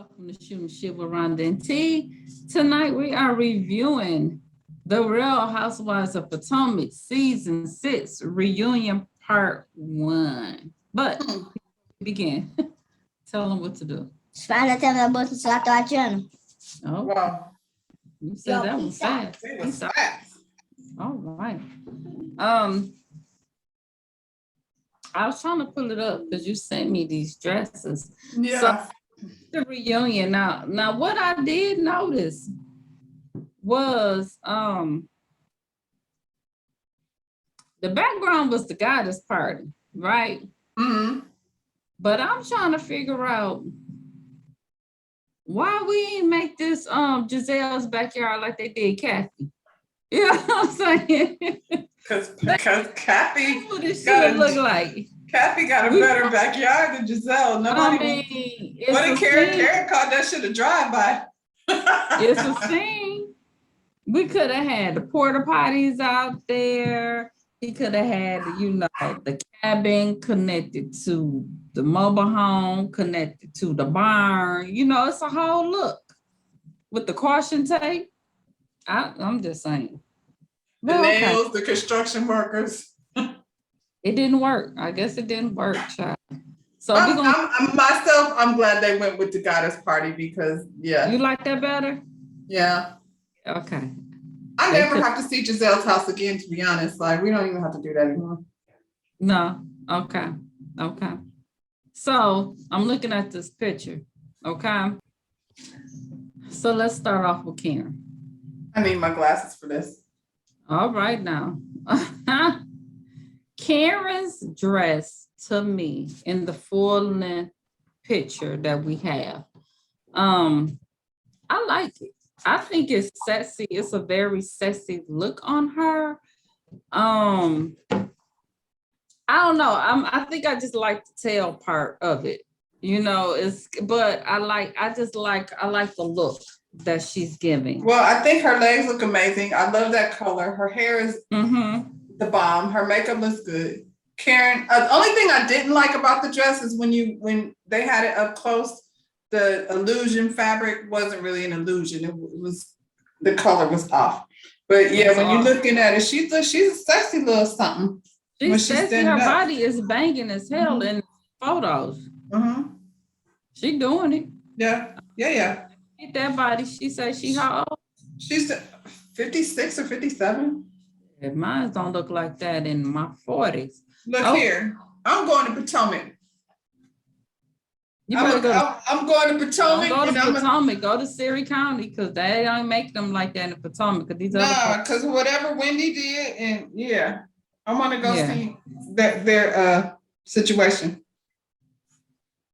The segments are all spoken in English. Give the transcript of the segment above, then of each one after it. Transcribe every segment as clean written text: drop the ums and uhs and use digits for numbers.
Welcome to Shooting Shit with Rhonda and T. Tonight we are reviewing The Real Housewives of Potomac Season 6 Reunion Part 1. But begin. Tell them what to do. Spana tem na bolsa se ela tá atiando. Oh, Wow. you said that was fast. It was fast. All right. I was trying to pull it up because you sent me these dresses. Yeah. So, the reunion now what I did notice was the background was the goddess party, right? Mm-hmm. But I'm trying to figure out why we ain't make this Giselle's backyard like they did Kathy. You know what I'm saying? Because Kathy That's what it got should look like. Kathy got a better backyard than Giselle. Nobody what did Karen called that shit a drive-by. It's a scene. We could have had the porta potties out there. He could have had, the cabin connected to the mobile home, connected to the barn. It's a whole look with the caution tape. I'm just saying. The nails, the construction workers. It didn't work. I guess it didn't work, child. So I'm glad they went with the goddess party because, yeah. You like that better? Yeah. Okay. I never have to see Giselle's house again, to be honest. Like, we don't even have to do that anymore. No. Okay. So I'm looking at this picture. Okay. So let's start off with Karen. I need my glasses for this. All right now. Karen's dress to me in the full length picture that we have. I like it. I think it's sexy. It's a very sexy look on her. I don't know. I think I just like the tail part of it. But I like the look that she's giving. Well, I think her legs look amazing. I love that color. Her hair is the bomb. Her makeup looks good. Karen, the only thing I didn't like about the dress is when they had it up close, the illusion fabric wasn't really an illusion. It was the color was off. But yeah, when you're looking at it, she's a sexy little something. She's sexy. Her body is banging as hell in photos. She doing it. Yeah. Get that body. She said she how old? She's 56 or 57. Mine don't look like that in my 40s. Look here. I'm going to Potomac. I'm going to Potomac. Go to Potomac. Go to Surrey County because they don't make them like that in Potomac. Because whatever Wendy did, and yeah, I want to go see their situation.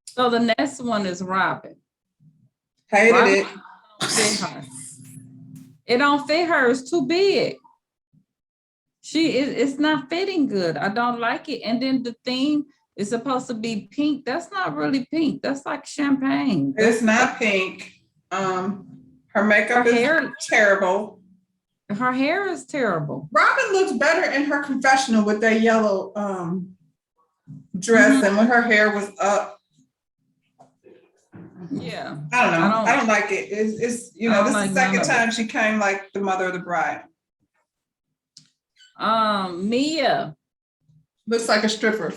So the next one is Robin. Hated it. It don't fit her. It's too big. It's not fitting good. I don't like it. And then the theme is supposed to be pink. That's not really pink. That's like champagne. It's not pink. Her makeup is terrible. Her hair is terrible. Robin looks better in her confessional with that yellow dress and when her hair was up. Yeah. I don't know. I don't like it. It's this is the second time she came like the mother of the bride. Mia. Looks like a stripper.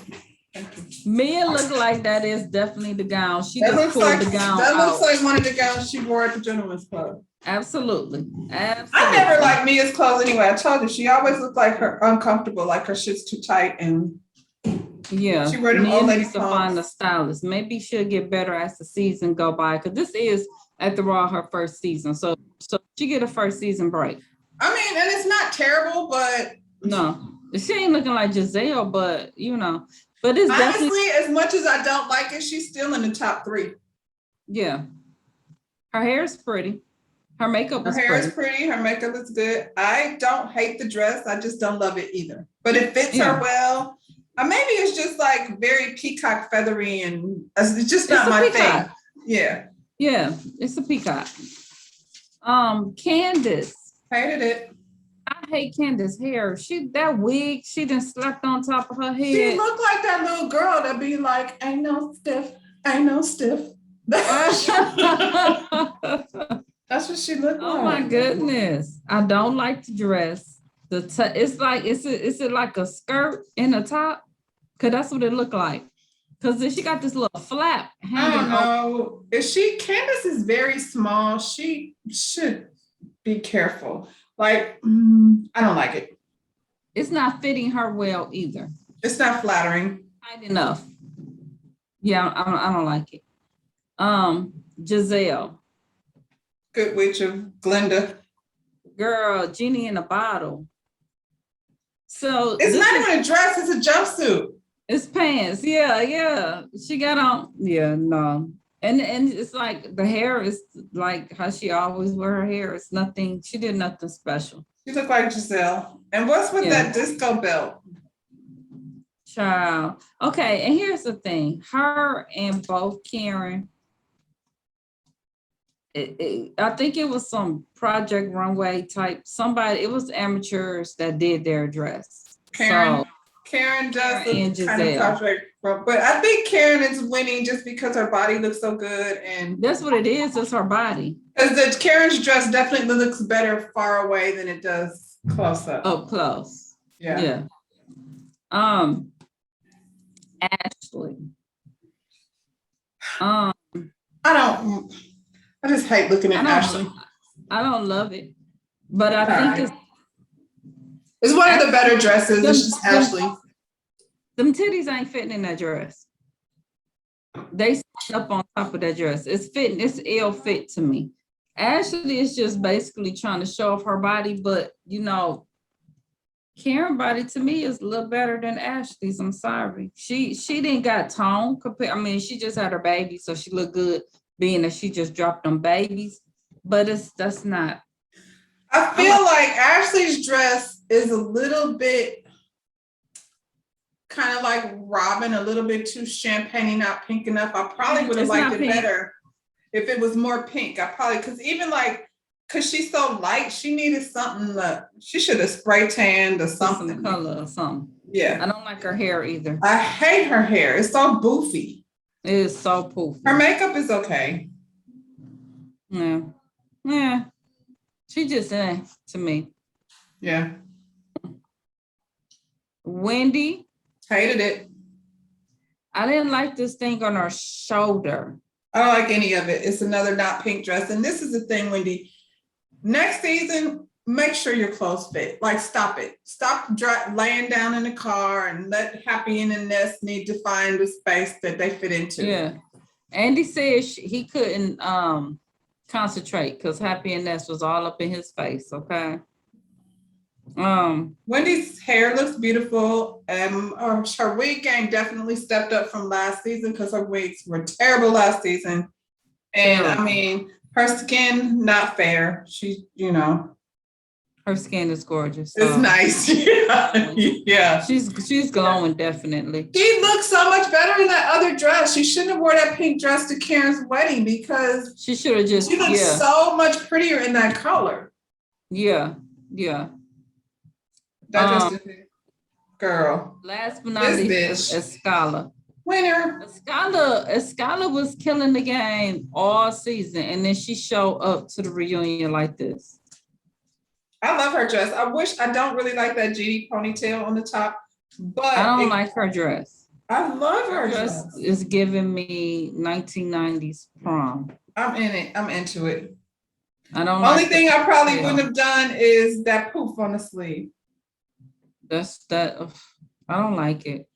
Mia looks like that is definitely the gown. She just pulled the gown That out. looks like one of the gowns she wore at the Gentleman's Club. Absolutely. I never liked Mia's clothes anyway. I told you, she always looked like her uncomfortable, like her shit's too tight and yeah. She wore them old lady to find a stylist. Maybe she'll get better as the season go by because this is after all her first season. So she get a first season break. I mean, and it's not terrible, but no, she ain't looking like Giselle, but but it's honestly, definitely, as much as I don't like it, she's still in the top 3. Yeah, her hair is pretty. Her makeup is pretty. Her hair is pretty. Her makeup is good. I don't hate the dress. I just don't love it either. But it fits her well. Maybe it's just like very peacock feathery and it's just not my thing. Yeah. Yeah, it's a peacock. Candace. Hated it. I hate Candace's hair. That wig, she done slept on top of her head. She looked like that little girl that be like, ain't no stiff. That's what she looked like. Oh my goodness. I don't like the dress. It's like, is it like a skirt in the top? Cause that's what it looked like. Cause then she got this little flap I hanging don't know. Candace is very small. She should be careful. Like, I don't like it. It's not fitting her well either. It's not flattering. Tight enough. Yeah, I don't like it. Giselle. Good witch of Glenda. Girl, genie in a bottle. So it's not even a dress, it's a jumpsuit. It's pants. Yeah. She got on. Yeah, no. And it's like the hair is like how she always wear her hair. It's nothing, she did nothing special. She looked like Giselle. And what's with that disco belt? Child. Okay, and here's the thing. Her and both Karen, I think it was some Project Runway type, somebody, it was amateurs that did their dress. Karen does look kind of project, but I think Karen is winning just because her body looks so good, and that's what it is. It's her body. Because Karen's dress definitely looks better far away than it does close up. Up close. Yeah. Ashley. I just hate looking at Ashley. I don't love it, but I think it's one of the better dresses. It's just Ashley. Them titties ain't fitting in that dress. They sit up on top of that dress. It's fitting. It's ill fit to me. Ashley is just basically trying to show off her body, but Karen's body to me is a little better than Ashley's. I'm sorry. She didn't got tone compared. I mean, she just had her baby, so she looked good being that she just dropped them babies. But that's not. I feel like Ashley's dress is a little bit kind of like Robin, a little bit too champagne, not pink enough. I probably would have liked it better if it was more pink. I probably, because she's so light, she needed something. She should have spray tanned or something. Some color or something. Yeah. I don't like her hair either. I hate her hair. It's so boofy. It is so poofy. Her makeup is okay. Yeah. She just to me. Yeah. Wendy. Hated it. I didn't like this thing on her shoulder. I don't like any of it. It's another not pink dress. And this is the thing, Wendy. Next season, make sure your clothes fit. Like, stop it. Stop laying down in the car and let Happy and Inez need to find the space that they fit into. Yeah. Andy said he couldn't concentrate because Happy and Inez was all up in his face, okay? Wendy's hair looks beautiful. Her wig game definitely stepped up from last season because her wigs were terrible last season. And I mean, her skin, not fair. She, her skin is gorgeous. It's nice. Yeah. She's glowing, definitely. She looks so much better in that other dress. She shouldn't have wore that pink dress to Karen's wedding because she should have just. She looks so much prettier in that color. Yeah. That just girl. Last but not least, Escala. Winner. Escala was killing the game all season, and then she showed up to the reunion like this. I love her dress. I don't really like that GD ponytail on the top, but I don't like her dress. I love her dress. It's giving me 1990s prom. I'm in it. I'm into it. I don't. Only thing I probably wouldn't have done is that poof on the sleeve. I don't like it.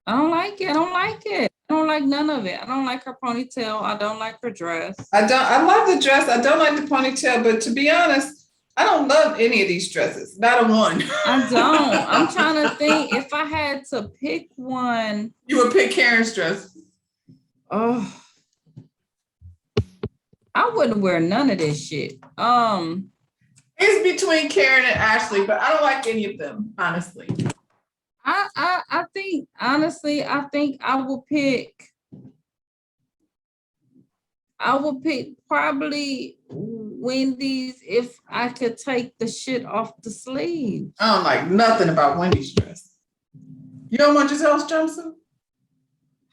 I don't like it. I don't like none of it. I don't like her ponytail. I don't like her dress. I love the dress. I don't like the ponytail, but to be honest, I don't love any of these dresses. Not a one. I don't. I'm trying to think if I had to pick one. You would pick Karen's dress. Oh, I wouldn't wear none of this shit. It's between Karen and Ashley, but I don't like any of them, honestly. I think honestly, I think I will pick probably Wendy's if I could take the shit off the sleeve. I don't like nothing about Wendy's dress. You don't want Giselle's jumpsuit?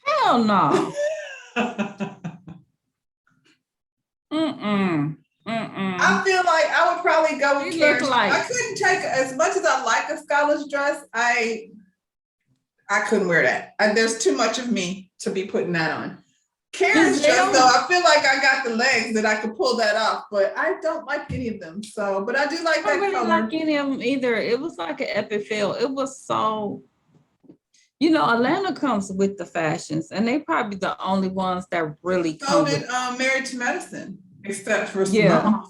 Hell no. I feel like I would probably go with She Karen. look like- I couldn't take, as much as I like a stylish dress, I couldn't wear that. There's too much of me to be putting that on. Karen's dress, though, I feel like I got the legs that I could pull that off, but I don't like any of them. So, but I do like I that don't really color. like any of them either. It was like an epic feel. It was so, you know, Atlanta comes with the fashions, and they probably the only ones that really So come did with. Married to Medicine, except for Yeah. Simone.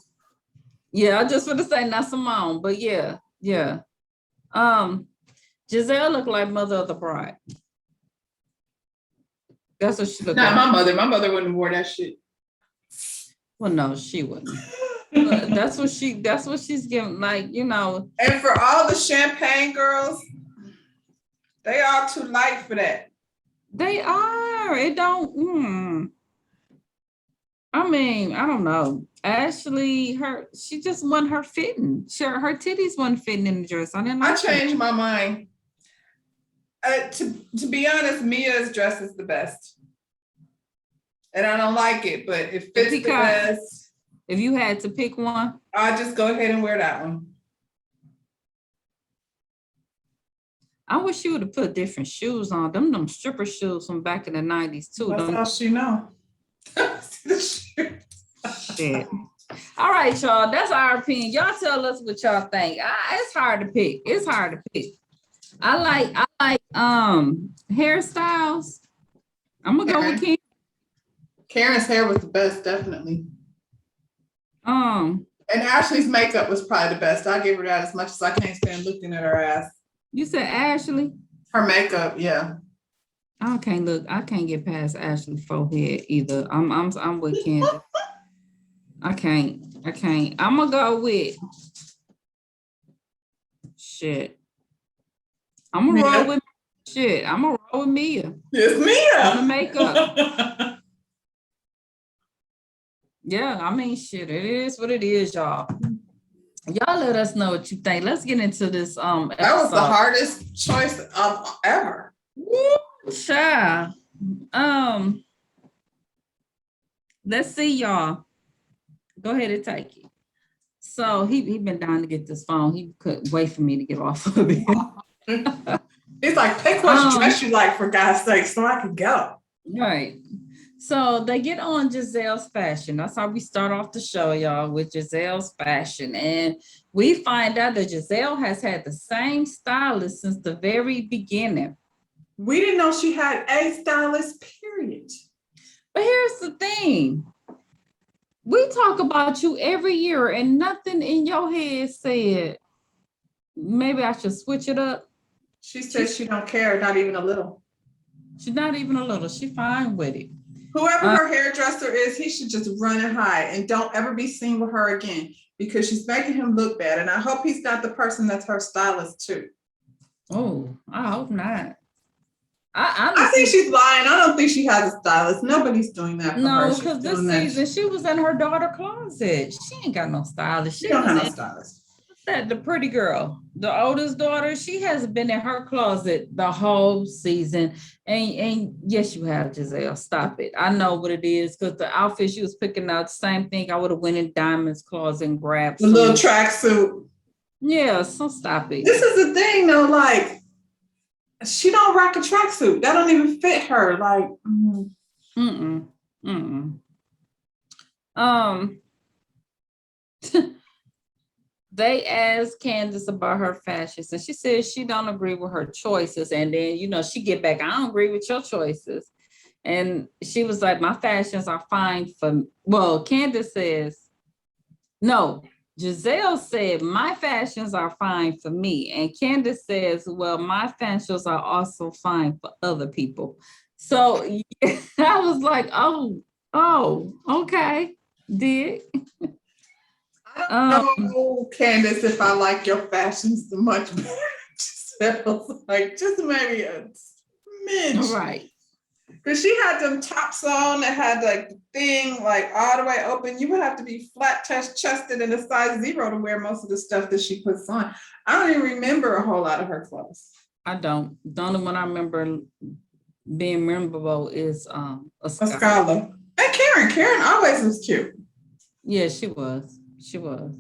Yeah, I just want to say not Simone, but yeah. Giselle looked like Mother of the Bride. That's what she looked Not like. my mother. My mother wouldn't have wore that shit. Well, no, she wouldn't. But that's what she's giving, like, you know. And for all the champagne girls, they are too light for that. They are. It don't. I mean, I don't know. Ashley, she just wasn't her fitting. Sure, her titties wasn't fitting in the dress. I didn't I like changed my mind. To be honest, Mia's dress is the best. And I don't like it, but it fits the best. If you had to pick one, I'll just go ahead and wear that one. I wish you would have put different shoes on. Them stripper shoes from back in the 90s too. That's all she know. Shit. All right, y'all. That's our opinion. Y'all tell us what y'all think. It's hard to pick. It's hard to pick. I like hairstyles. I'm gonna go with Karen. Karen's hair was the best, definitely. And Ashley's makeup was probably the best. I give her that, as much as I can't stand looking at her ass. You said Ashley? Her makeup, yeah. I can't get past Ashley's forehead either. I'm with Candace. I can't. I'm gonna go with shit. I'm gonna roll with shit. I'm gonna roll with Mia. It's Mia. The makeup. Yeah, I mean, shit. It is what it is, y'all. Y'all let us know what you think. Let's get into this. Episode. That was the hardest choice of ever. Woo, child. Let's see, y'all. Go ahead and take it. So he been dying to get this phone. He couldn't wait for me to get off of it. He's like, pick what dress you like, for God's sake, so I can go. Right. So they get on Giselle's fashion. That's how we start off the show, y'all, with Giselle's fashion. And we find out that Giselle has had the same stylist since the very beginning. We didn't know she had a stylist, period. But here's the thing. We talk about you every year and nothing in your head said, maybe I should switch it up. She says she don't care, not even a little. She's not even a little. She's fine with it. Whoever her hairdresser is, he should just run and hide and don't ever be seen with her again, because she's making him look bad. And I hope he's got the person that's her stylist too. Oh, I hope not. I think she's lying. I don't think she has a stylist. Nobody's doing that for her. No, because this season she was in her daughter's closet. She ain't got no stylist. She don't have no stylist. The pretty girl, the oldest daughter, she has been in her closet the whole season. And yes, you have, Giselle. Stop it. I know what it is, because the outfit she was picking out, the same thing. I would have went in Diamond's closet and grabbed the little tracksuit. Yeah, so stop it. This is the thing, though. Like, she don't rock a tracksuit. That don't even fit her. Like, They asked Candace about her fashions, and she said she don't agree with her choices. And then, she get back, I don't agree with your choices. And she was like, my fashions are fine for, well, Candace says, no, Giselle said, my fashions are fine for me. And Candace says, well, my fashions are also fine for other people. So I was like, oh, okay, did. I don't know, Candace, if I like your fashions so much better. Giselle's like, just maybe a smidge. Right. Because she had them tops on that had like the thing like all the way open. You would have to be flat chested and a size 0 to wear most of the stuff that she puts on. I don't even remember a whole lot of her clothes. I don't. The only one I remember being memorable is a Scala. And Karen always was cute. Yeah, she was. She was.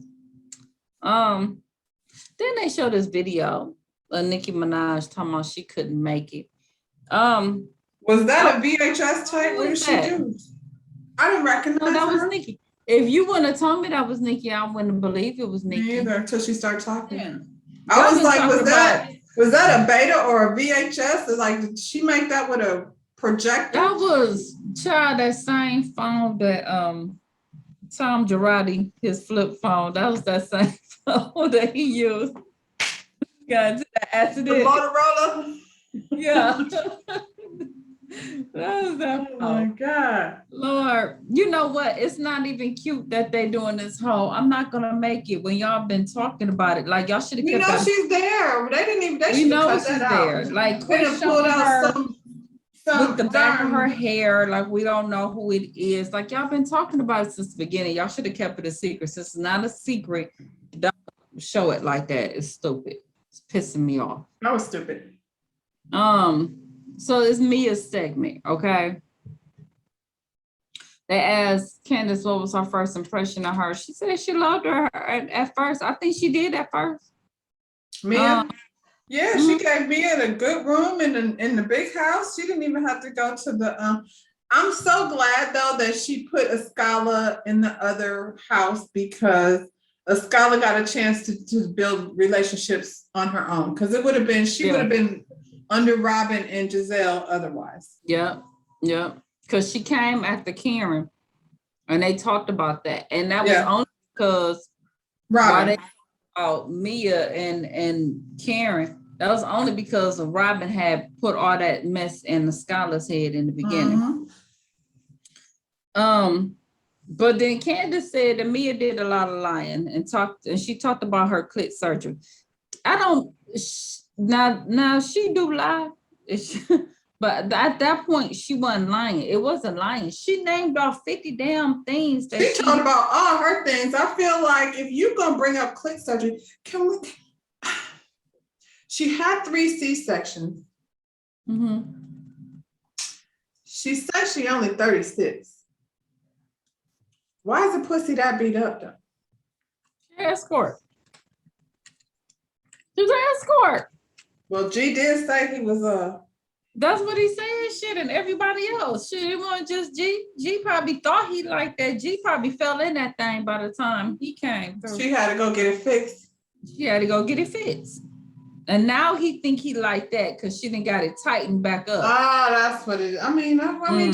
Then they showed this video of Nicki Minaj talking about she couldn't make it. Was that a VHS tape? Who What did was she that? do? I didn't recognize No, that was her. Nicki. If you wouldn't have told me that was Nicki, I wouldn't believe it was Nicki. Me either until she started talking. Yeah. I Y'all was been like, talking was that a beta or a VHS? It's like, did she make that with a projector? That was that same phone that Tom Girardi, his flip phone. That was that same phone that he used. Got into the The accident. Motorola. Yeah. That was that Oh phone. my God. Lord, you know what? It's not even cute that they doing this whole I'm not gonna make it when y'all been talking about it. Like y'all should have We kept know that. she's there. They didn't even. They We should have know cut she's that there. out. Like They quit done pulled showing out her some with the back of her darn. hair, like we don't know who it is. Like y'all been talking about it since the beginning. Y'all should have kept it a secret. Since it's not a secret, don't show it like that. It's stupid. It's pissing me off. That was stupid. So it's Mia's segment, okay? They asked Candace what was her first impression of her. She said she loved her at first. I think she did at first. Mia. Yeah, she gave Mia a good room in the big house. She didn't even have to go to the I'm so glad though that she put Escala in the other house because Escala got a chance to build relationships on her own. Because it would have been, she would have been under Robin and Giselle otherwise. Yep. Because she came after Karen and they talked about that. And that was only because Robin. Mia and Karen, that was only because of Robin had put all that mess in the scholar's head in the beginning. But then Candace said that Mia did a lot of lying and she talked about her clit surgery. Now she do lie. But at that point, she wasn't lying. It wasn't lying. She named off 50 damn things. She talked about all her things. I feel like if you're going to bring up clit surgery, she had 3 C-sections. She said she only 36. Why is the pussy that beat up though? Escort. She's an escort. Well, G did say he was That's what he said, shit, and everybody else. Shit, it wasn't just G. G probably thought he liked that. G probably fell in that thing by the time he came through. She had to go get it fixed. She had to go get it fixed. And now he think he liked that because she didn't got it tightened back up. Ah, that's what it is. I mean, do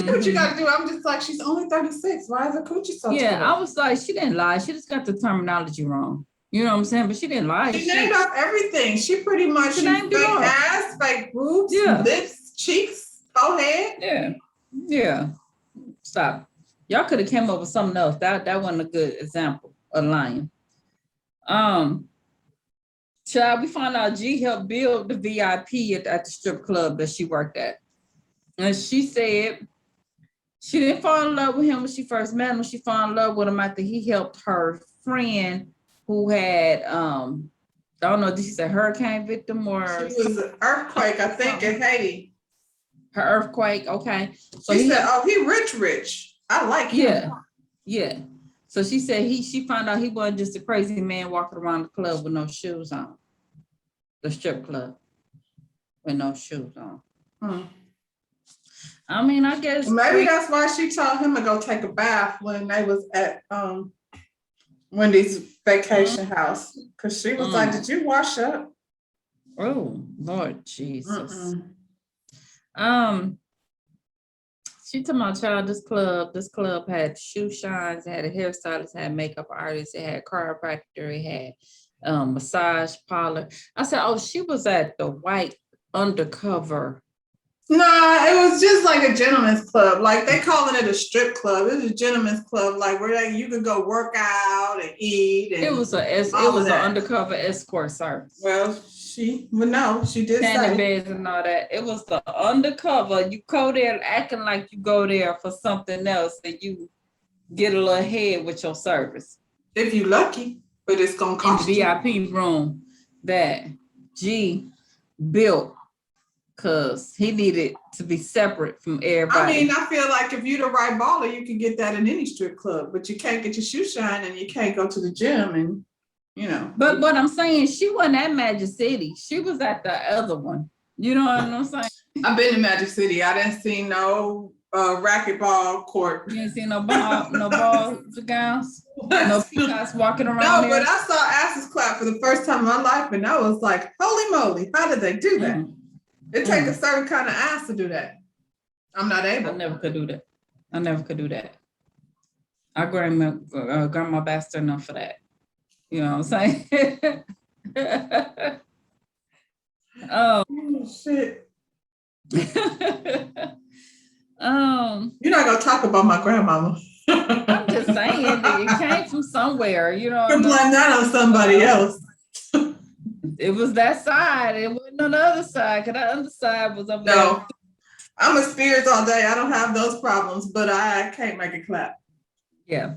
what you got to do. I'm just like, she's only 36. Why is her coochie so tight? I was like, she didn't lie. She just got the terminology wrong. You know what I'm saying? But she didn't lie. She named off everything. She pretty much named fake ass, fake boobs, lips, cheeks, forehead. Yeah. Stop. Y'all could have came up with something else. That wasn't a good example of lying. Child, we found out G helped build the VIP at the strip club that she worked at. And she said she didn't fall in love with him when she first met him. She fell in love with him after he helped her friend who had, I don't know, did she say hurricane victim or? She was an earthquake, I think, in Haiti. Her earthquake, okay. So she said, he rich. I like him. Yeah. So she said she found out he wasn't just a crazy man walking around the club with no shoes on. The strip club with no shoes on. I mean, I guess maybe that's why she told him to go take a bath when they was at Wendy's vacation house. Because she was like, did you wash up? Oh, Lord Jesus. She told my child this club had shoe shines, it had a hairstylist, it had makeup artist, it had chiropractor, it had massage parlor. I said, oh, she was at the white undercover. Nah, it was just like a gentleman's club. Like they calling it a strip club. It was a gentleman's club, like where you could go work out and eat. And it was an undercover escort service. Well, she did say beds and all that. It was the undercover. You go there acting like you go there for something else, and you get a little head with your service. If you lucky, but it's gonna cost in the VIP room that G built because he needed to be separate from everybody. I mean, I feel like if you're the right baller, you can get that in any strip club, but you can't get your shoe shine and you can't go to the gym and, you know. But what I'm saying, she wasn't at Magic City. She was at the other one. You know what I'm saying? I've been to Magic City. I didn't see no racquetball court. You ain't seen no ball gowns, no peacocks walking around No, there. but I saw asses clap for the first time in my life, and I was like, holy moly, how did they do that? It takes a certain kind of ass to do that. I'm not able. I never could do that. I never could do that. Our grandma bastard enough for that. You know what I'm saying? Oh shit. You're not gonna talk about my grandmama. I'm just saying that it came from somewhere, you know. You blame that on somebody else. It was that side. It wasn't on the other side, because the other side was up there. No, I'm a Spears all day. I don't have those problems, but I can't make it clap. Yeah.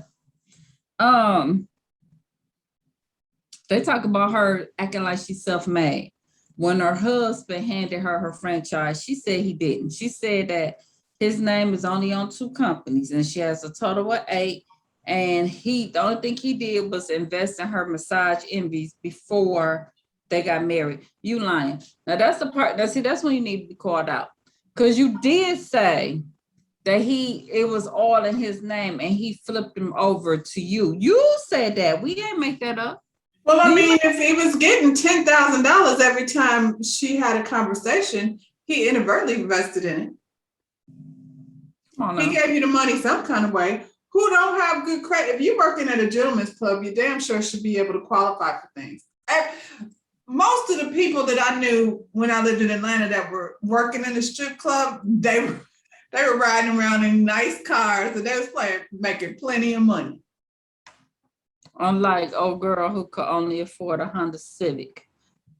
They talk about her acting like she's self-made. When her husband handed her franchise, she said he didn't. She said that his name is only on 2 companies and she has a total of 8. And the only thing he did was invest in her massage envies before they got married. You lying. Now that's the part, that's when you need to be called out. Because you did say that it was all in his name and he flipped him over to you. You said that. We didn't make that up. Well, I mean, if he was getting $10,000 every time she had a conversation, he inadvertently invested in it. He gave you the money some kind of way. Who don't have good credit? If you're working at a gentleman's club, you damn sure should be able to qualify for things. Most of the people that I knew when I lived in Atlanta that were working in the strip club, they were riding around in nice cars and they was making plenty of money. Unlike old girl who could only afford a Honda Civic.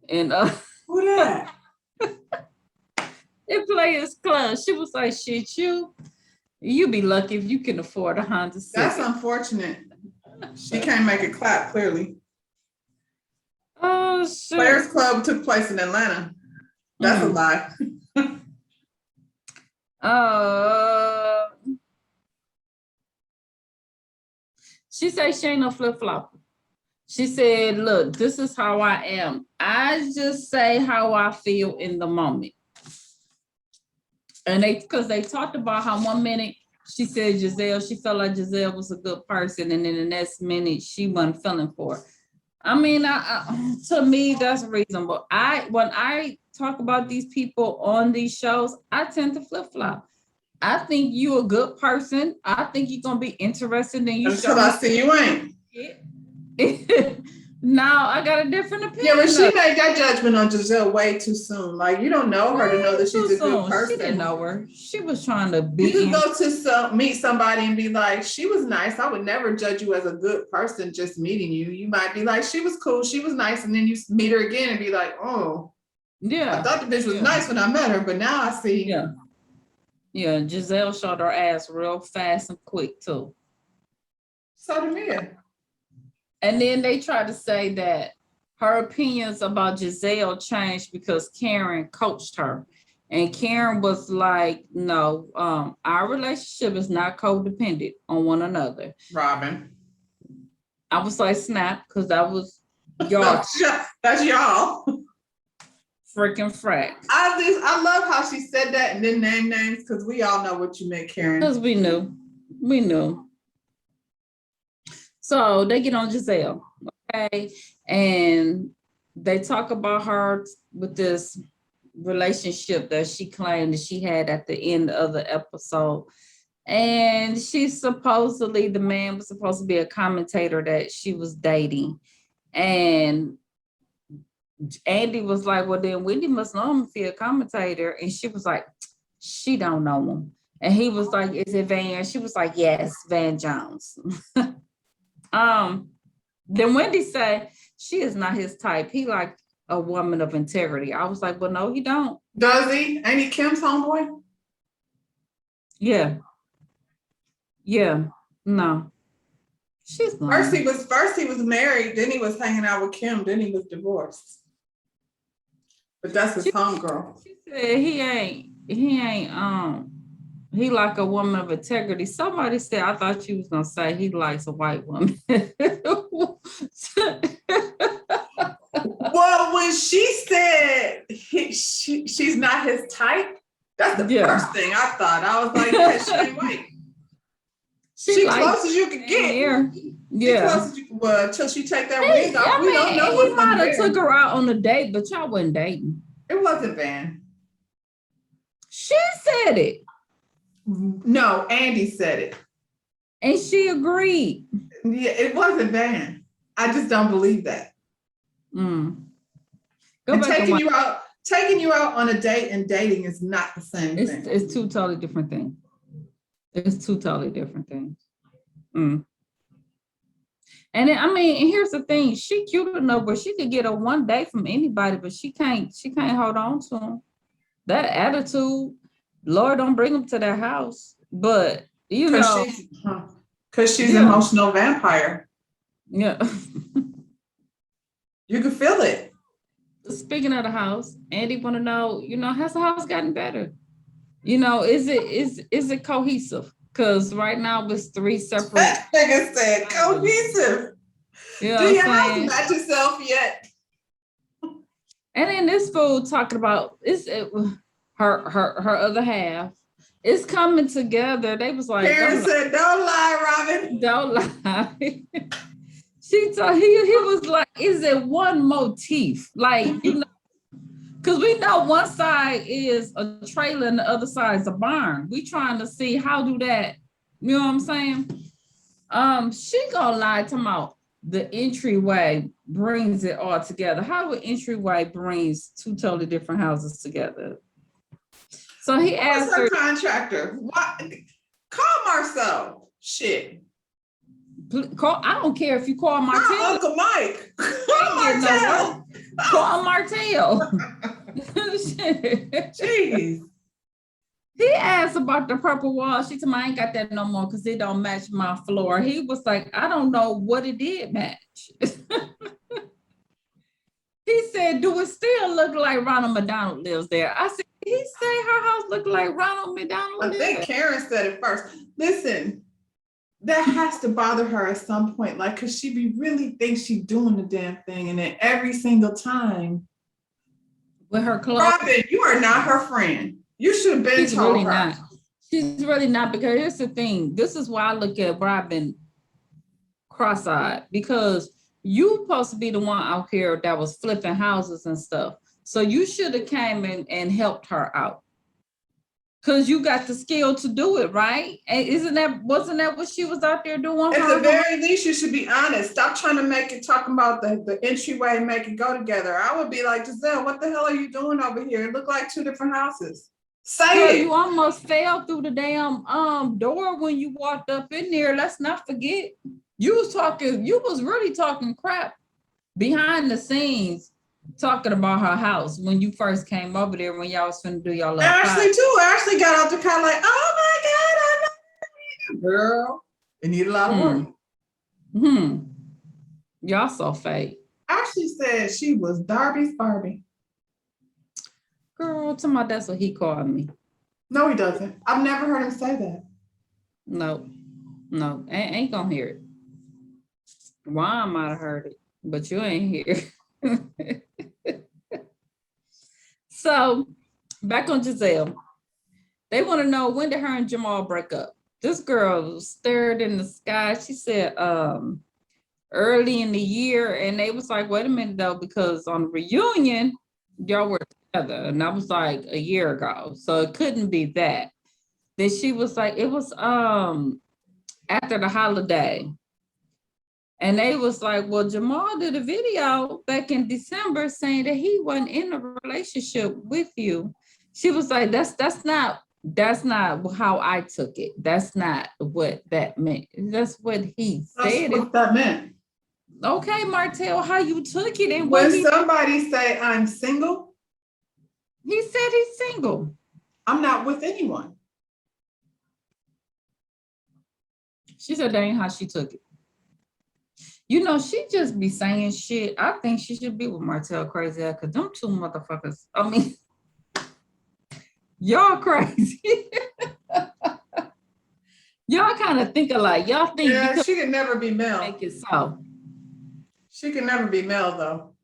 And who that? In Players Club, she was like, shit, you be lucky if you can afford a Honda Civic. That's unfortunate. She can't make it clap, clearly. Oh, shit. Players Club took place in Atlanta. That's a lie. She said she ain't no flip-flopper. She said, look, this is how I am. I just say how I feel in the moment. And because they talked about how one minute she said she felt like Giselle was a good person. And then the next minute she wasn't feeling for her. I mean, to me, that's reasonable. When I talk about these people on these shows, I tend to flip-flop. I think you a good person. I think you're gonna be interested in you. Until I see you ain't. Now I got a different opinion. Yeah, but she made that judgment on Giselle way too soon. Like, you don't know her to know that she's a good person. She didn't know her. She was trying to be. You could go to meet somebody and be like, she was nice. I would never judge you as a good person just meeting you. You might be like, she was cool, she was nice, and then you meet her again and be like, oh, yeah, I thought the bitch was nice when I met her, but now I see. Yeah, Giselle showed her ass real fast and quick too. So did Mia. And then they tried to say that her opinions about Giselle changed because Karen coached her. And Karen was like, no, our relationship is not codependent on one another. Robin. I was like, snap, because that was y'all. That's y'all. Freaking frack. I love how she said that and then name names, because we all know what you meant, Karen. Because we knew. So they get on Giselle, okay? And they talk about her with this relationship that she claimed that she had at the end of the episode. And the man was supposed to be a commentator that she was dating. And Andy was like, well, then Wendy must know him if he's a commentator. And she was like, she don't know him. And he was like, is it Van? She was like, yes, Van Jones. Then Wendy said she is not his type. He like a woman of integrity. I was like, well, no, he don't. Does he? Ain't he Kim's homeboy? Yeah. No. She's not. First he was married, then he was hanging out with Kim, then he was divorced. But that's his homegirl. She said he like a woman of integrity. Somebody said, I thought you was gonna say he likes a white woman. Well, when she said she's not his type, that's the first thing I thought. I was like, yeah, she ain't white. She close as you could get. Yeah. Close as you could, well, until she take that wig off. We don't know he might have took her out on a date, but y'all wasn't dating. It wasn't Van. She said it. No, Andy said it. And she agreed. Yeah, it wasn't Van. I just don't believe that. And taking you out on a date and dating is not the same thing. It's two totally different things. It's two totally different things. And then, I mean, here's the thing: she cute enough where she could get a one day from anybody, but she can't hold on to him. That attitude, Lord, don't bring him to their house. But you know, because she's an emotional vampire. Yeah, you can feel it. Speaking of the house, Andy want to know, has the house gotten better? Is it cohesive? Because right now it's 3 separate. That nigga said cohesive. Do you have to match yourself yet? And then this fool talking about her other half. It's coming together. They was like, Karen said, "Don't lie, Robin. Don't lie." She told he was like, "Is it one motif? Like, because we know one side is a trailer and the other side is a barn. We trying to see how do that, you know what I'm saying? She gonna lie to about the entryway brings it all together. How would entryway brings 2 totally different houses together? So he asked her contractor. What? Call Marcel. Shit. I don't care if you call Martel. Uncle Mike. Call Martel. Call Martel. Jeez. He asked about the purple wall. She told me I ain't got that no more because it don't match my floor. He was like, I don't know what it did match. He said, do it still look like Ronald McDonald lives there? I said, he say her house look like Ronald McDonald lives there? I think Karen said it first. Listen, that has to bother her at some point, like, because she really thinks she's doing the damn thing, and then every single time with her clothes. Robin, you are not her friend. You should have been told really her. Not. She's really not, because here's the thing. This is why I look at Robin cross-eyed, because you supposed to be the one out here that was flipping houses and stuff. So you should have came in and helped her out. Because you got the skill to do it, right? And wasn't that what she was out there doing? At the very least, you should be honest. Stop trying to make it talking about the entryway and make it go together. I would be like, Giselle, what the hell are you doing over here? It looked like 2 different houses. Say it. You almost fell through the damn door when you walked up in there. Let's not forget. You was really talking crap behind the scenes, talking about her house when you first came over there when y'all was finna do y'all little Ashley too. Ashley got out the car like, oh my God, I love you. Girl, it need a lot of work. Y'all so fake. Ashley said she was Darby's Barbie. Girl, that's what he called me. No, he doesn't. I've never heard him say that. No, ain't gonna hear it. Why I might have heard it, but you ain't here. So back on Giselle. They want to know, when did her and Jamal break up? This girl stared in the sky. She said early in the year, and they was like, wait a minute though, because on the reunion, y'all were together, and that was like a year ago. So it couldn't be that. Then she was like, it was after the holiday. And they was like, well, Jamal did a video back in December saying that he wasn't in a relationship with you. She was like, that's not how I took it. That's not what that meant. That's what he said. That's what that meant. Okay, Martel, how you took it. And when somebody say I'm single, he said he's single. I'm not with anyone. She said that ain't how she took it. You know, she just be saying shit. I think she should be with Martell crazy ass, because them two motherfuckers, I mean, y'all crazy. Y'all kind of think alike. Y'all think Yeah, because she could never be Mel. make it so. She could never be Mel though.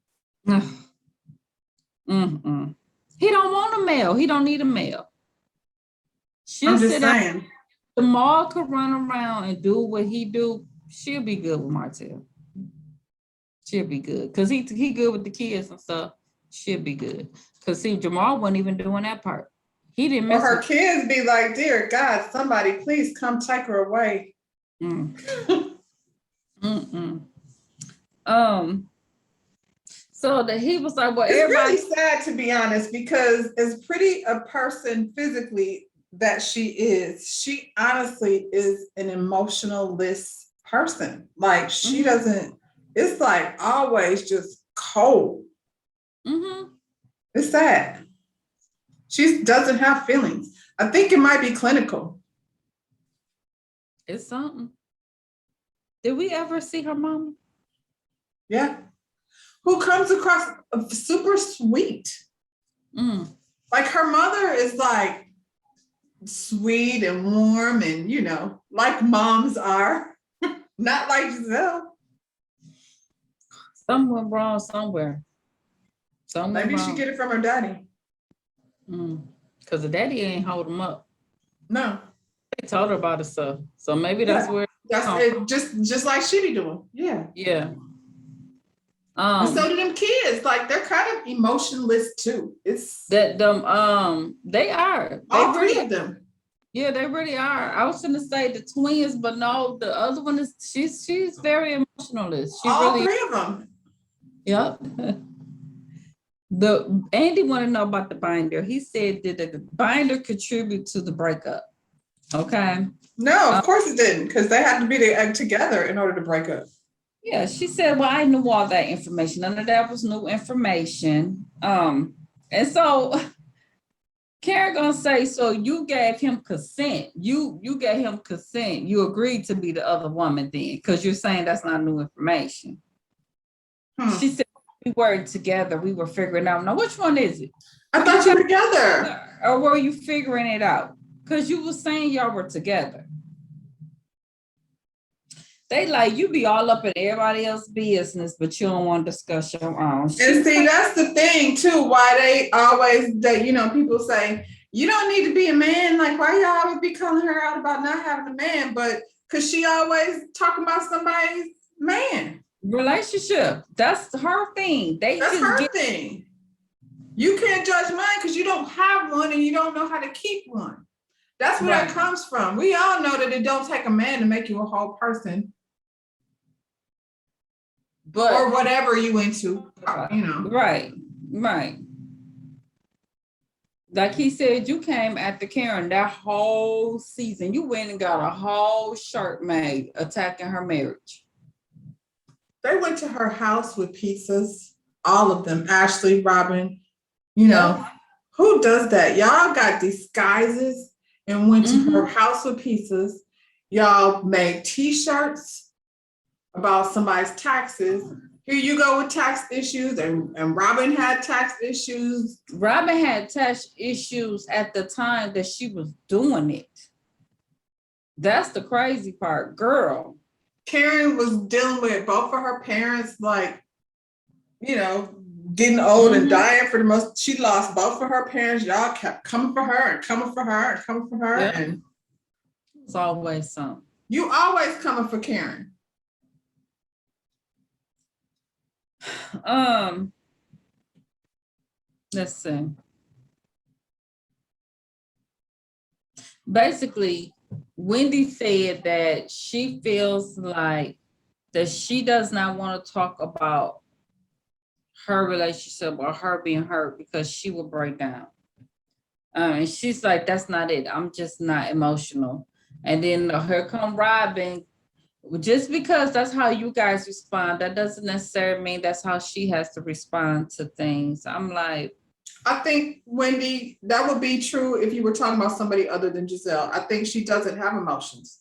Mm-mm. He don't want a male. He don't need a male. She'll I'm just sit down. saying. Jamal could run around and do what he do. She'll be good with Martell. She'll be good. Because he good with the kids and stuff. She'll be good. Because see, Jamal wasn't even doing that part. He didn't Or mess her with kids be like, dear God, somebody please come take her away. So that he was like, well, It's everybody. really sad, to be honest, because as pretty a person physically that she honestly is an emotionless person. Like she doesn't, it's like always just cold. It's sad. She doesn't have feelings. I think it might be clinical. It's something. Did we ever see her mama? Yeah. Who comes across super sweet. Like her mother is like sweet and warm and, you know, like moms are. Not like Giselle. Something went wrong somewhere. Maybe she get it from her daddy. Because the daddy ain't hold him up. No. They told her about the stuff. So maybe that's where that's it, just like she be doing. Yeah. Yeah. And so do them kids. Like they're kind of emotionless too. It's that they are. All three of them. Yeah, they really are. I was gonna say the twins, but no, the other one is she's very emotionalist. All three of them. Yep. The Andy want to know about the binder. He said, did the binder contribute to the breakup? Okay. No, of course it didn't, because they had to be together in order to break up. Yeah, she said, well, I knew all that information. None of that was new information. And so Karen gonna say, so you gave him consent. You gave him consent. You agreed to be the other woman then, because you're saying that's not new information. She said, we were together. We were figuring out. Now, which one is it? I thought you were together. Or were you figuring it out? Because you were saying y'all were together. They like, you be all up in everybody else's business, but you don't want to discuss your own. And see, that's the thing too, why people say, you don't need to be a man. Like, why y'all always be calling her out about not having a man? But because she always talking about somebody's man. Relationship. That's her thing. That's her thing. You can't judge mine because you don't have one and you don't know how to keep one. That's where that comes from. We all know that it don't take a man to make you a whole person. But or whatever you into, you know. Right. Like he said, you came after Karen that whole season. You went and got a whole shirt made attacking her marriage. They went to her house with pizzas, all of them. Ashley, Robin, you know, who does that? Y'all got disguises and went to her house with pizzas. Y'all made t-shirts about somebody's taxes. Here you go with tax issues, and Robin had tax issues. Robin had tax issues at the time that she was doing it. That's the crazy part, girl. Karen was dealing with both of her parents, like, you know, getting old and dying for the most. She lost both of her parents. Y'all kept coming for her and coming for her and coming for her. Yeah. And it's always something. You always coming for Karen. Let's see. Basically, Wendy said that she feels like that she does not want to talk about her relationship or her being hurt because she will break down. And she's like, that's not it. I'm just not emotional. And then here come Robin. Just because that's how you guys respond, that doesn't necessarily mean that's how she has to respond to things. I'm like, I think, Wendy, that would be true if you were talking about somebody other than Giselle. I think she doesn't have emotions.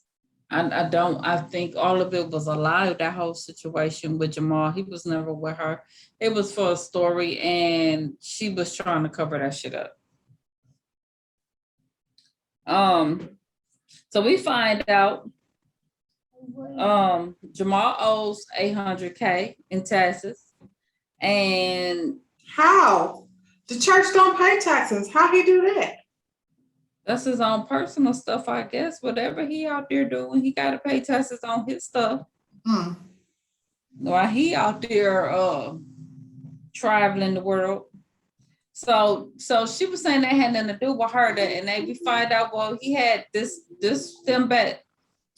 I think all of it was a lie, that whole situation with Jamal. He was never with her. It was for a story, and she was trying to cover that shit up. So we find out Jamal owes $800K in taxes. And how? The church don't pay taxes. How he do that? that's his own personal stuff, I guess. Whatever he out there doing, he got to pay taxes on his stuff. While he out there traveling the world. So she was saying that had nothing to do with her. And we find out, well, he had this them back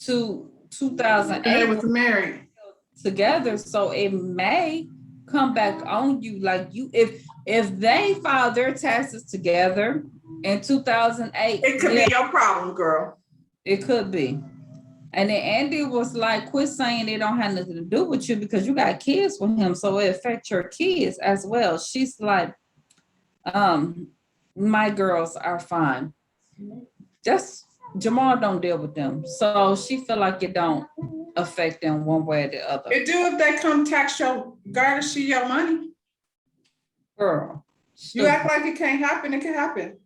to 2008. They was married together, so it may come back on you. Like you, if they filed their taxes together in 2008, it could be your problem, girl. It could be. And then Andy was like, quit saying it don't have nothing to do with you because you got kids with him, so it affects your kids as well. She's like, my girls are fine. That's Jamal don't deal with them, so she feel like it don't affect them one way or the other. It do if they come tax your garnish your money. Girl, you act like it can't happen. It can happen.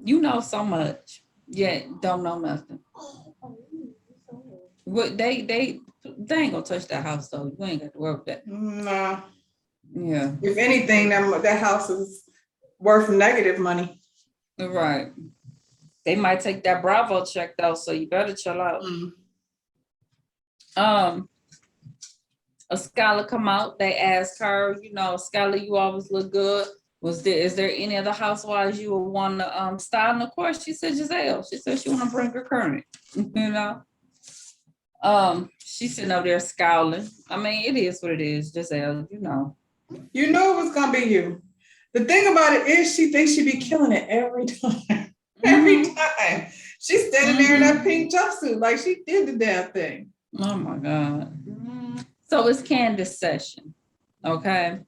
You know so much, yet don't know nothing. What they ain't gonna touch that house though. You ain't got to worry with that. No. Yeah. If anything, that house is worth negative money. Right. They might take that Bravo check though, so you better chill out. A scholar come out. They ask her, Scholar, you always look good. Is there any other housewives you would want to style? And of course, she said Giselle. She said she want to bring her current. She's sitting up there scowling. I mean, it is what it is, Giselle. You know it was gonna be you. The thing about it is, she thinks she be killing it every time. Every time. She's standing there in that pink jumpsuit, like she did the damn thing. Oh my God. So it's Candace's session. Okay.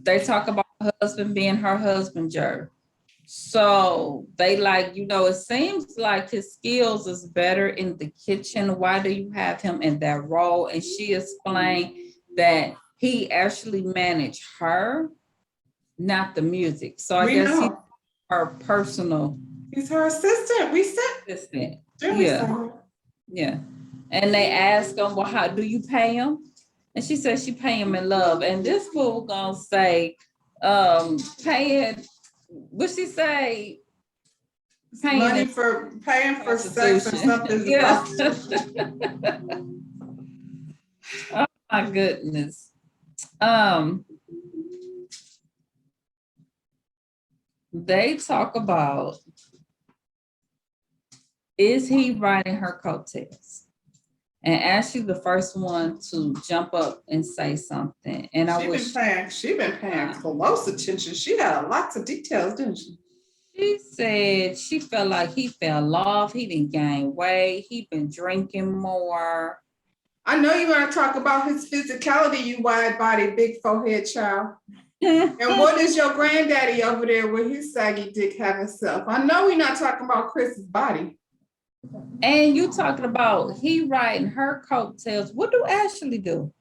They talk about her husband being her husbander. So they it seems like his skills is better in the kitchen. Why do you have him in that role? And she explained that he actually managed her, not the music. So I guess he's her personal. He's her assistant. We said assistant. Yeah. And they asked him, well, how do you pay him? And she said she pay him in love. And this fool gonna say, paying, what she say? Paying for sex or something. Yeah. Oh my goodness. They talk about, is he riding her coattails? And Ashley the first one to jump up and say something. And she been paying close attention. She had lots of details, didn't she? She said she felt like he fell off. He didn't gain weight. He been drinking more. I know you're going to talk about his physicality, you wide-bodied, big forehead child. And what is your granddaddy over there with his saggy dick having self? I know we're not talking about Chris's body. And you talking about he riding her coattails. What do Ashley do?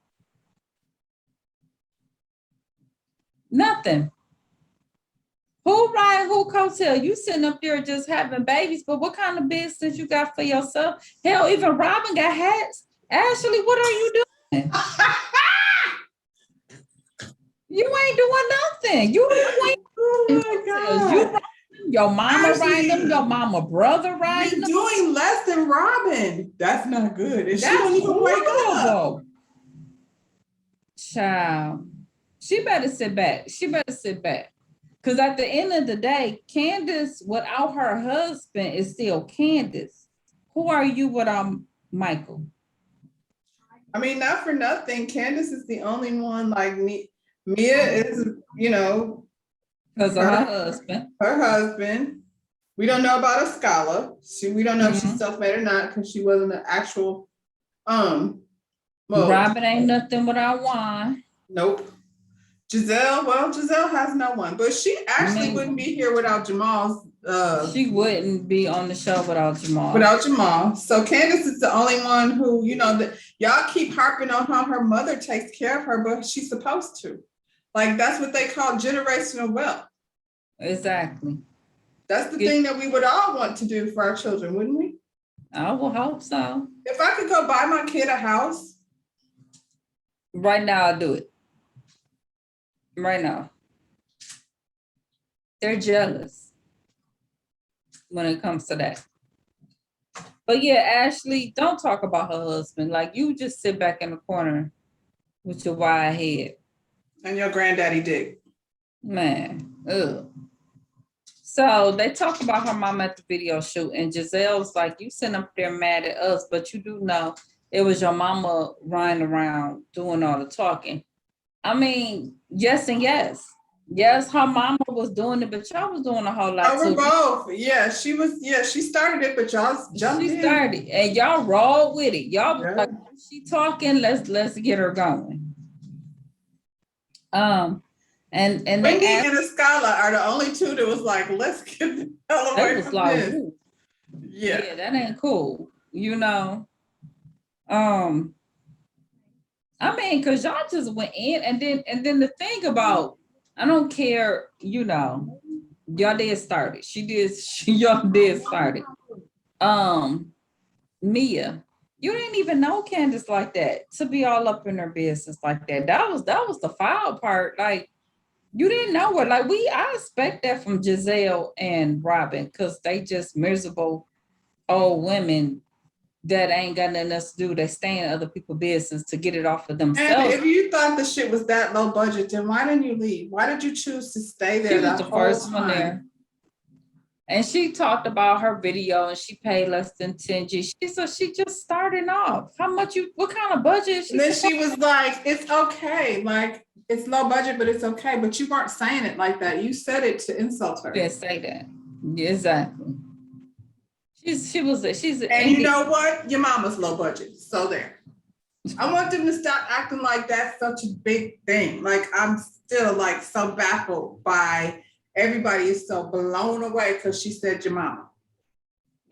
Nothing. Who riding who coattail? You sitting up there just having babies, but what kind of business you got for yourself? Hell, even Robin got hats. Ashley, what are you doing? You ain't doing nothing. You ain't doing your mama riding them, your mama brother riding them. You're doing less than Robin. That's not good. And she don't even wake up. Child, she better sit back. Because at the end of the day, Candace without her husband is still Candace. Who are you without Michael? I mean, not for nothing. Candace is the only one like me. Mia is, because of her husband. Her husband. We don't know about a scholar. We don't know if she's self-made or not because she wasn't an actual Robin ain't nothing without Juan. Nope. Giselle has no one, but she actually wouldn't be here without Jamal's She wouldn't be on the show without Jamal. So Candace is the only one who, y'all keep harping on how her mother takes care of her, but she's supposed to. Like, that's what they call generational wealth. Exactly. That's the thing that we would all want to do for our children, wouldn't we? I will hope so. If I could go buy my kid a house. Right now, I'll do it. Right now. They're jealous when it comes to that. But yeah, Ashley, don't talk about her husband. Like, you just sit back in the corner with your wide head. And your granddaddy dick. Man, ugh. So they talk about her mom at the video shoot, and Giselle's like, you sitting up there mad at us, but you do know it was your mama running around doing all the talking. I mean, yes and yes. Yes, her mama was doing it, but y'all was doing a whole lot too. We're both. Yeah, she started it, but y'all jumped in. She started, and y'all rolled with it. Y'all like, she talking, let's get her going. And Wendy and Escala are the only two that was like, let's get the hell away from this. Ooh. Yeah, that ain't cool, I mean, because y'all just went in, and then the thing about, I don't care, y'all did start it. Y'all did start it. Mia, you didn't even know Candace like that, to be all up in her business like that. That was the foul part. Like, you didn't know her. Like, I expect that from Giselle and Robin, because they just miserable old women that ain't got nothing else to do. They stay in other people's business to get it off of themselves. And if you thought the shit was that low budget, then why didn't you leave? Why did you choose to stay there? She was the first one there. And she talked about her video, and she paid less than 10 G. She said she just starting off. What kind of budget? Then she was like, it's okay. Like, it's low budget, but it's okay. But you weren't saying it like that. You said it to insult her. You didn't say that. Yeah, exactly. She's and you know what? Your mama's low budget. So there. I want them to stop acting like that's such a big thing. Like, I'm still like so baffled by everybody is so blown away because she said your mama.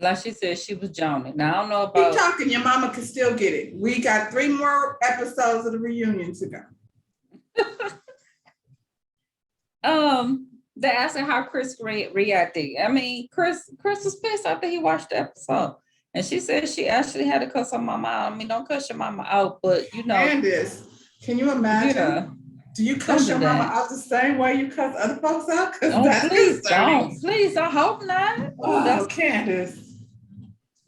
Like she said, she was Joni. Now, I don't know about... Keep talking, your mama can still get it. We got 3 more episodes of the reunion to go. They asked how Chris reacted. I mean, Chris was pissed after he watched the episode. And she said she actually had to cuss her mama out. I mean, don't cuss your mama out, but Candace, can you imagine? Yeah. Do you cuss your mama out the same way you cuss other folks out? Please don't. Please, I hope not. That's Candace.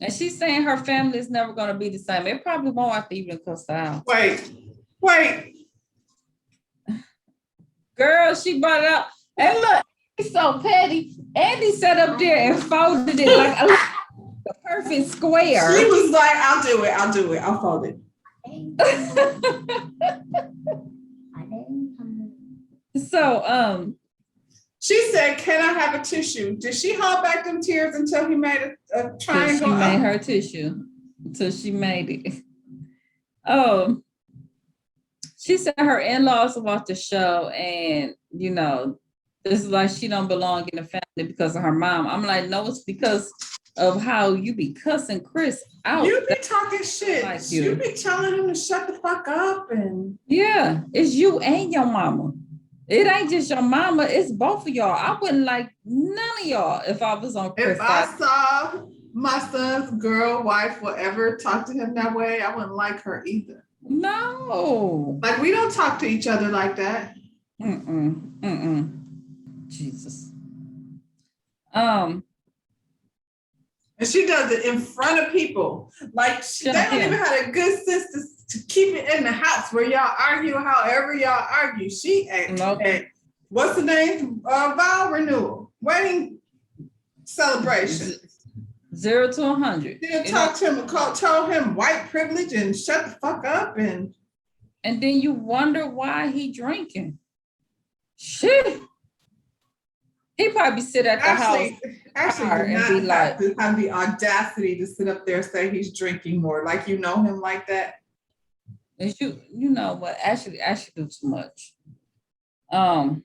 And she's saying her family is never going to be the same. It probably won't after you even cuss her out. Wait. Girl, she brought it up. And look, he's so petty. Andy sat up there and folded it like a perfect square. She was like, I'll do it. I'll fold it. So, she said, can I have a tissue? Did she hold back them tears until he made a triangle? She made her tissue until she made it. She said her in-laws watched the show, and this is like she don't belong in the family because of her mom. I'm like, no, it's because of how you be cussing Chris out. You be talking shit. Like you be telling him to shut the fuck up. And yeah, it's you and your mama. It ain't just your mama, it's both of y'all. I wouldn't like none of y'all if I was on Chris. If I saw my son's girl, wife, whatever, talk to him that way, I wouldn't like her either. No. Like, we don't talk to each other like that. Jesus. And she does it in front of people. Like, they don't even have a good sense to keep it in the house where y'all argue however y'all argue. She at what's the name? Vow renewal. Wedding celebration. 0 to 100. Then talk to him, told him white privilege and shut the fuck up. And then you wonder why he drinking. Shit. He probably sit at the house and be like, have the audacity to sit up there and say he's drinking more. Like, you know him like that. And you know what? Ashley do too much. And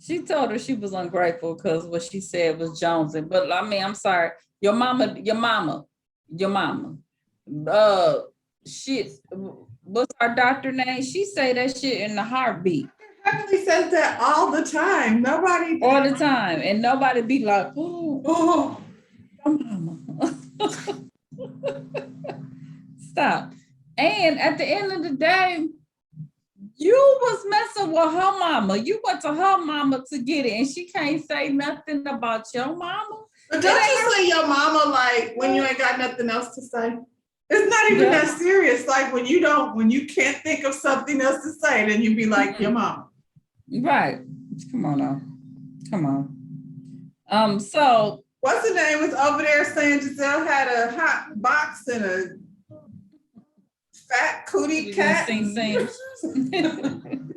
She told her she was ungrateful because what she said was Jonesy. But I mean, I'm sorry. Your mama. Shit. What's our doctor name? She say that shit in the heartbeat. Heavenly says that all the time. Nobody. All the time. And nobody be like, oh, your mama. Stop. And at the end of the day, you was messing with her mama. You went to her mama to get it, and she can't say nothing about your mama. But don't you say your mama like when you ain't got nothing else to say? It's not even that serious. Like when you can't think of something else to say, then you be like your mama. Right. Come on now. Come on. So what's the name was over there saying Giselle had a hot box and a fat cootie cat.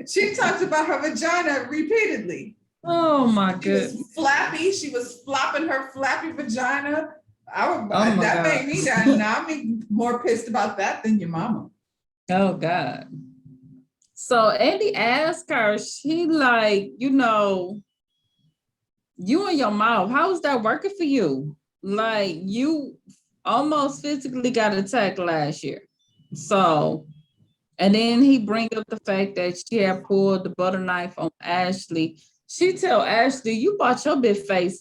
She talked about her vagina repeatedly. Oh my goodness. Flappy. She was flopping her flappy vagina. That made me now I'm more pissed about that than your mama. Oh God. So Andy asked her, she like, you and your mouth, how is that working for you? Like you almost physically got attacked last year. So, and then he bring up the fact that she had pulled the butter knife on Ashley. She tell Ashley, you brought your big face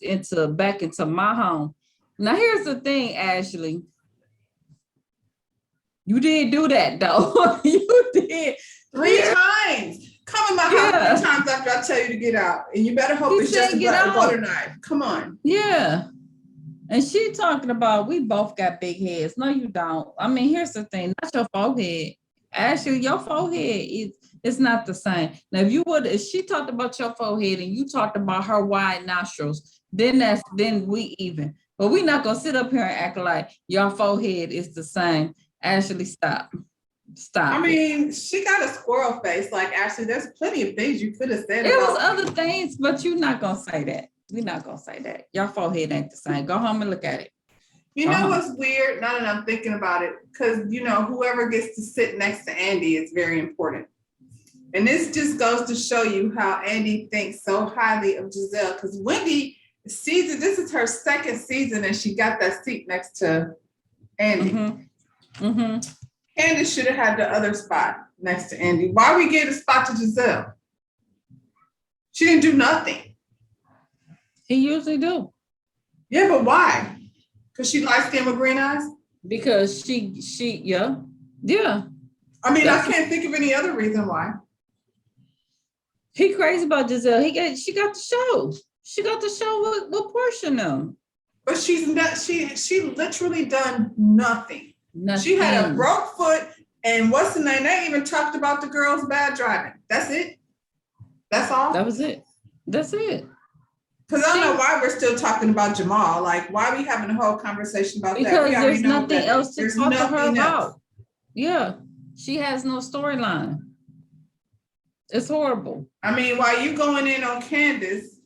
back into my home. Now here's the thing, Ashley. You did do that though. You did 3 times. Come in my house 3 times after I tell you to get out. And you better hope it's just a butter knife. Come on. Yeah. And she talking about we both got big heads. No, you don't. I mean, here's the thing, not your forehead. Actually, your forehead is not the same. Now, if she talked about your forehead and you talked about her wide nostrils, then we even. But we're not gonna sit up here and act like your forehead is the same. Ashley, stop. I mean, she got a squirrel face. Like, Ashley, there's plenty of things you could have said. There was other things, but you're not gonna say that. We're not gonna say that. Your forehead ain't the same. Go home and look at it. You know what's weird? Now that I'm thinking about it, because whoever gets to sit next to Andy is very important. And this just goes to show you how Andy thinks so highly of Giselle. Because Wendy this is her second season, and she got that seat next to Andy. Candace should have had the other spot next to Andy. Why we gave a spot to Giselle? She didn't do nothing. He usually do. Yeah, but why? Because she light skin with green eyes? Because she yeah. I mean, I can't think of any other reason why. He crazy about Giselle. She got the show. She got the show with Portia now. But she's not. She literally done nothing. She had a broke foot, and what's the name? They even talked about the girls bad driving. That's it. That's all. That was it. That's it. Because I don't know why we're still talking about Jamal. Like, why are we having a whole conversation about that? Because there's nothing else to talk to her about. Yeah, she has no storyline. It's horrible. I mean, while you going in on Candace,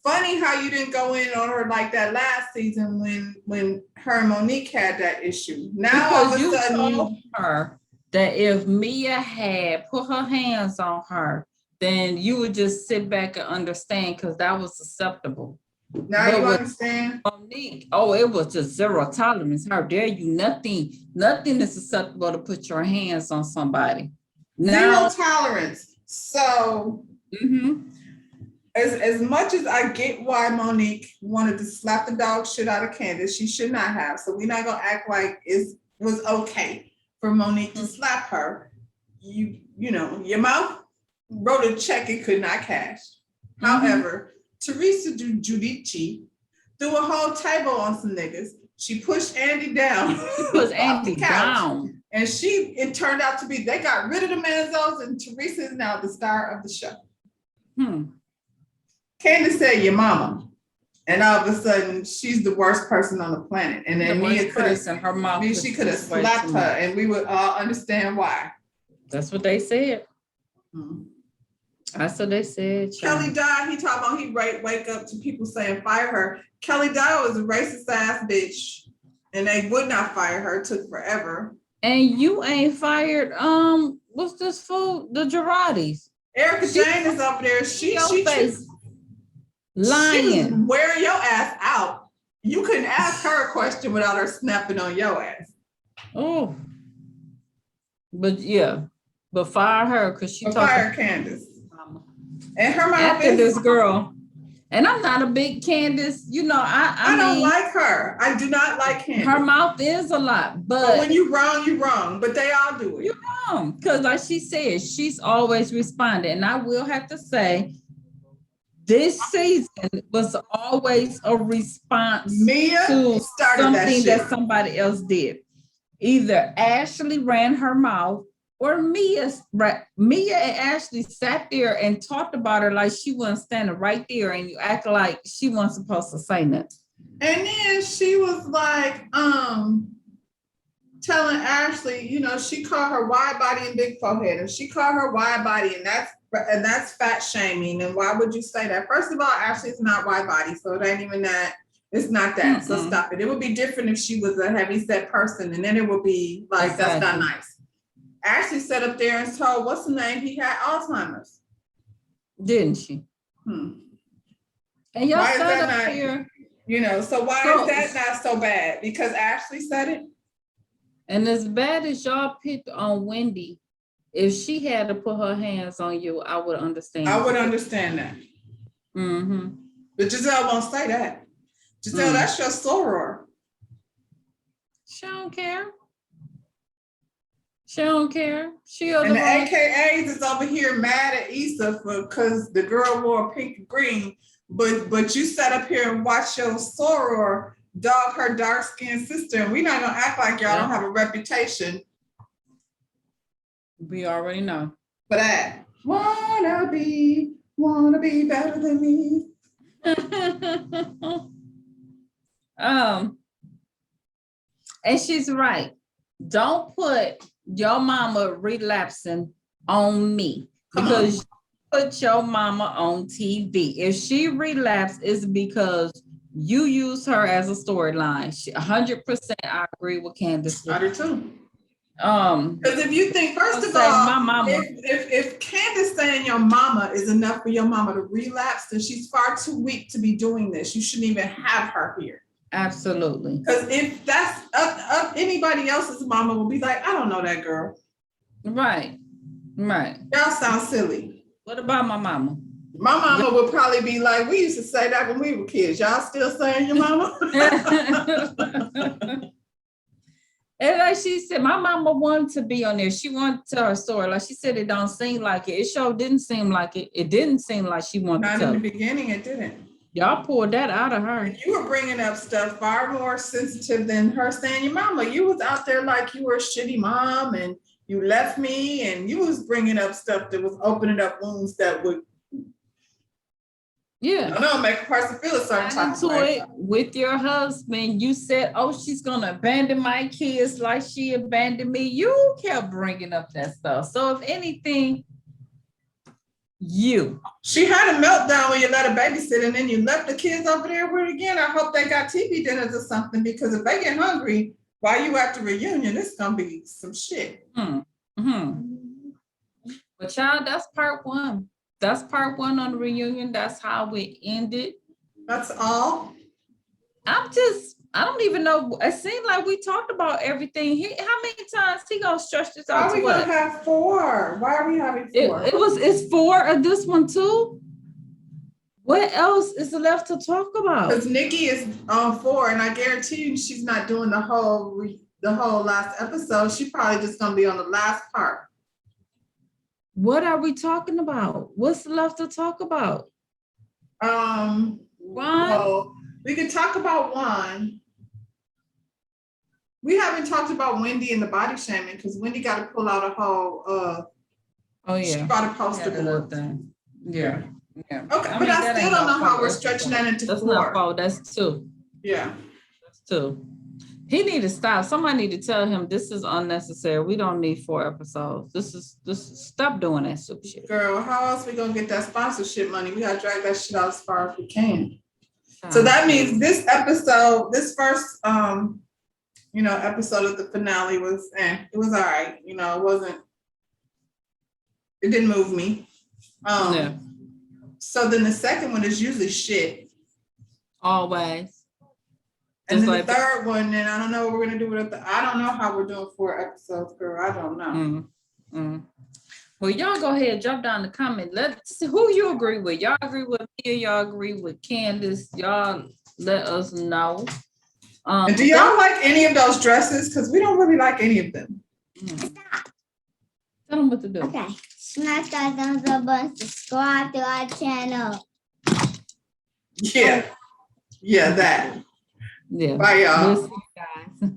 funny how you didn't go in on her like that last season when her and Monique had that issue. Now all of a sudden you told her that if Mia had put her hands on her, then you would just sit back and understand because that was acceptable. Now you understand? Monique, it was just zero tolerance. How dare you? Nothing is acceptable to put your hands on somebody. Zero tolerance. So as much as I get why Monique wanted to slap the dog shit out of Candace, she should not have. So we're not gonna act like it was okay for Monique to slap her. Your mouth wrote a check it could not cash. However, Teresa Giudice threw a whole table on some niggas. She pushed Andy down. She pushed Andy down. And it turned out to be, they got rid of the Manzos, and Teresa is now the star of the show. Candace said, your mama. And all of a sudden, she's the worst person on the planet. And then Mia could have slapped her, and we would all understand why. That's what they said. That's what they said. Kelly Dodd, he talking about he wake up to people saying fire her. Kelly Dodd was a racist ass bitch, and they would not fire her. It took forever. And you ain't fired. What's this fool? The Girardis. Erica Jane is up there. She was Lying. wearing your ass out. You couldn't ask her a question without her snapping on your ass. Oh. But yeah, but fire her because she But talked fire to Candace. mama. And her mouth After is, this girl. And I'm not a big Candace, you know, I don't mean, like her. I do not like Candace. her mouth is a lot, But when you wrong, you wrong. But they all do it. You're wrong. Because like she said, she's always responded. And I will have to say, this season was always a response Mia to started something that that somebody else did. Either Ashley ran her mouth or Mia and Ashley sat there and talked about her like she wasn't standing right there and you act like she wasn't supposed to say nothing. And then she was like, telling Ashley, you know, she called her wide body and big forehead, and she called her wide body, and that's fat shaming. And why would you say that? First of all, Ashley's not wide body, so it ain't even that. It's not that. So stop it. It would be different if she was a heavy set person, and then it would be like, exactly. That's not nice. Ashley sat up there and told, what's the name? He had Alzheimer's. Didn't she? And y'all sat up here. You know, so why is that not so bad? Because Ashley said it? And as bad as y'all picked on Wendy, if she had to put her hands on you, I would understand. I would understand that. Mm-hmm. But Giselle won't say that. Giselle, that's your soror. She don't care. She don't care. And the AKAs is over here mad at Issa because the girl wore pink and green, but you sat up here and watched your soror dog her dark-skinned sister, and we're not gonna act like y'all don't have a reputation. We already know. For that. Wanna be better than me. And she's right. Don't put your mama relapsing on me because you put your mama on TV. If she relapsed, it's because you use her as a storyline. 100%, I agree with Candace. I do too. Because if you think, first of all, my mama, if Candace saying your mama is enough for your mama to relapse, then she's far too weak to be doing this. You shouldn't even have her here. Absolutely. Because if that's up, anybody else's mama will be like, I don't know that girl. Right. Y'all sound silly. What about my mama? My mama would probably be like, we used to say that when we were kids. Y'all still saying your mama? And like she said, my mama wanted to be on there. She wanted to tell her story. Like she said, it don't seem like it. It sure didn't seem like it. It didn't seem like she wanted to tell. Not in the beginning, it didn't. Y'all pulled that out of her. And you were bringing up stuff far more sensitive than her saying your mama. You was out there like you were a shitty mom and you left me, and you was bringing up stuff that was opening up wounds that would, I don't know, make a person feel a certain type of way. With your husband, you said, oh, she's gonna abandon my kids like she abandoned me. You kept bringing up that stuff. So if anything, she had a meltdown when you let her babysit, and then you left the kids over there with her again. I hope they got TV dinners or something, because if they get hungry while you at the reunion, it's gonna be some shit. But child, that's part one. That's part one on the reunion. That's how it ended. That's all. I don't even know. It seemed like we talked about everything. How many times he gonna stretch this out? Why are we gonna have 4? Why are we having 4? It's 4 of this one too. What else is left to talk about? Because Nikki is on 4, and I guarantee you she's not doing the whole last episode. She's probably just gonna be on the last part. What are we talking about? What's left to talk about? Juan? Well, we could talk about Juan. We haven't talked about Wendy and the body shaming, because Wendy got to pull out a whole she brought a poster board. Yeah. Okay, but I still don't know how we're stretching that into 4. That's not 4, that's 2. Yeah. That's 2. He need to stop. Somebody need to tell him this is unnecessary. We don't need 4 episodes. This is stop doing that stupid shit. Girl, how else we gonna get that sponsorship money? We gotta drag that shit out as far as we can. So that means this episode, this first episode of the finale was it was all right. It didn't move me. So then the second one is usually shit. Always. And Just then like the third one, then I don't know what we're gonna do with it. I don't know how we're doing 4 episodes, girl. I don't know. Well, y'all go ahead, drop down the comment. Let's see who you agree with. Y'all agree with me or y'all agree with Candace? Y'all let us know. And do y'all like any of those dresses? Because we don't really like any of them. Tell them what to do. Okay. Smash that thumbs up button, subscribe to our channel. Yeah. Yeah, that. Yeah. Bye, y'all. We'll see you guys.